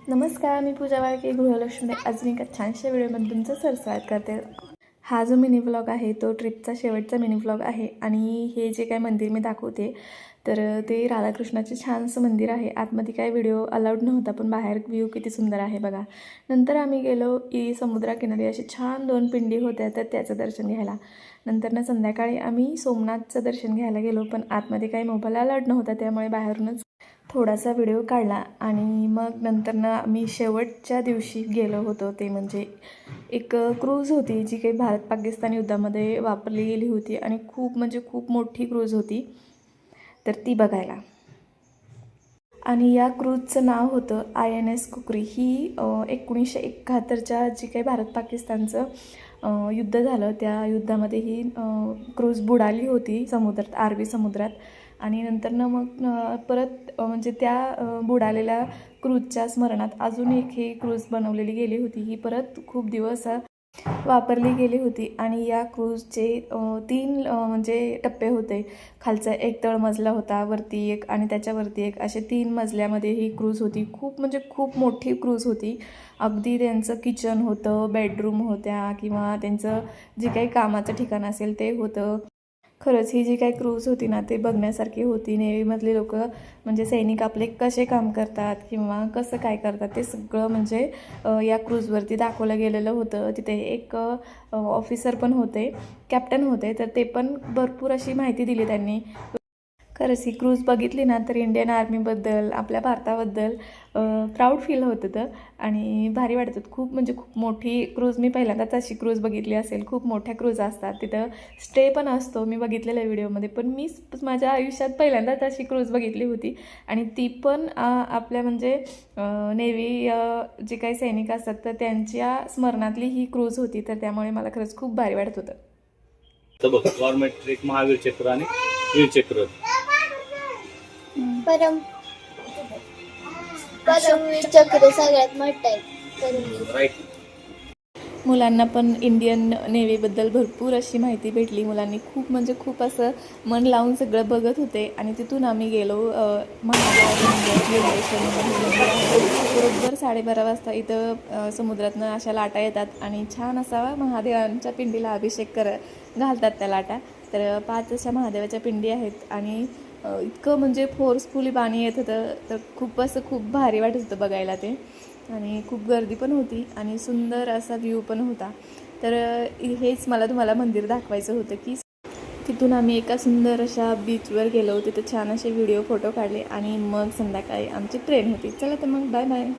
नमस्कार, मी पूजा वाळके गृहलक्ष्मी. आज मी एका छानशा व्हिडिओमध्ये तुमचं स्वागत करते. हा जो मिनी व्लॉग आहे तो ट्रिपचा शेवटचा मिनी व्लॉग आहे. आणि हे जे काय मंदिर मी दाखवते तर ते राधाकृष्णाचे छानसं मंदिर आहे. आतमध्ये काय व्हिडिओ अलाउड नव्हता, पण बाहेर व्ह्यू किती सुंदर आहे बघा. नंतर आम्ही गेलो की समुद्राकिनारी अशी छान 2 पिंडी होत्या, तर त्याचं दर्शन घ्यायला. नंतर संध्याकाळी आम्ही सोमनाथचं दर्शन घ्यायला गेलो, पण आतमध्ये काही मोबाईल अलाउड नव्हता, त्यामुळे बाहेरूनच थोडासा व्हिडिओ काढला. आणि मग नंतर आम्ही शेवटच्या दिवशी गेलो होतो, ते म्हणजे एक क्रूज होती जी काही भारत पाकिस्तान युद्धामध्ये वापरली गेली होती आणि खूप मोठी क्रूज होती, तर ती बघायला. आणि या क्रूजचं नाव होतं INS कुकरी. ही 1971च्या जी काही भारत पाकिस्तानचं युद्ध झालं त्या युद्धामध्ये ही क्रूज बुडाली होती समुद्रात, अरबी समुद्रात. आणि नंतर मग परत म्हणजे त्या बुडालेल्या क्रूजच्या स्मरणात अजून एक ही क्रूज बनवलेली गेली होती. ही परत खूप दिवस वापरली गेली होती. आणि या क्रूजचे 3 म्हणजे टप्पे होते. खालचा एक तळमजला होता, वरती एक आणि त्याच्यावरती एक, असे 3 मजल्यामध्ये ही क्रूज होती. खूप मोठी क्रूज होती. अगदी त्यांचं किचन होतं, बेडरूम होत्या किंवा त्यांचं जे काही कामाचं ठिकाण असेल ते होतं. खरंच ही जी काही क्रूज होती ना, ते बघण्यासारखी होती. नेव्हीमधले लोक म्हणजे सैनिक आपले कसे काम करतात किंवा कसं काय करतात ते सगळं म्हणजे या क्रूजवरती दाखवलं गेलेलं होतं. तिथे एक ऑफिसर पण होते, कॅप्टन होते, तर ते पण भरपूर अशी माहिती दिली त्यांनी. खरंच ही क्रूज बघितली ना तर इंडियन आर्मीबद्दल, आपल्या भारताबद्दल प्राऊड फील होत होतं आणि भारी वाटत होतं. खूप मोठी क्रूज, मी पहिल्यांदाच अशी क्रूज बघितली असेल. खूप मोठ्या क्रूज असतात, तिथं स्टे पण असतो, मी बघितलेल्या व्हिडिओमध्ये. पण मी माझ्या आयुष्यात पहिल्यांदाच अशी क्रूज बघितली होती. आणि ती पण आपल्या म्हणजे नेव्ही जे काही सैनिक असतात तर त्यांच्या स्मरणातली ही क्रूज होती. तर त्यामुळे मला खरंच खूप भारी वाटत होतं. गव्हर्नमेंट ट्रेक, महावीर चक्र आणि वीर चक्र. परमवीर चक्र सगळ्यात मोठं आहे. राईट. मुलांना पण इंडियन नेव्हीबद्दल भरपूर अशी माहिती भेटली. मुलांनी खूप असं मन लावून सगळं बघत होते. आणि तिथून आम्ही गेलो बरोबर 12:30 वाजता. इथं समुद्रातनं अशा लाटा येतात आणि छान असा महादेवांच्या पिंडीला अभिषेक घालतात त्या लाटा. तर 5 अशा महादेवाच्या पिंडी आहेत आणि इतकं म्हणजे फोर्सफुली पाणी येत होतं, तर खूप भारी वाटत होतं बघायला ते. आणि खूप गर्दी पण होती आणि सुंदर असा व्ह्यू पण होता. तर हेच मला तुम्हाला मंदिर दाखवायचं होतं की तिथून आम्ही एका सुंदर अशा बीचवर गेलो. तिथे छान असे व्हिडिओ फोटो काढले आणि मग संध्याकाळी आमची ट्रेन होती. चला तर मग बाय बाय.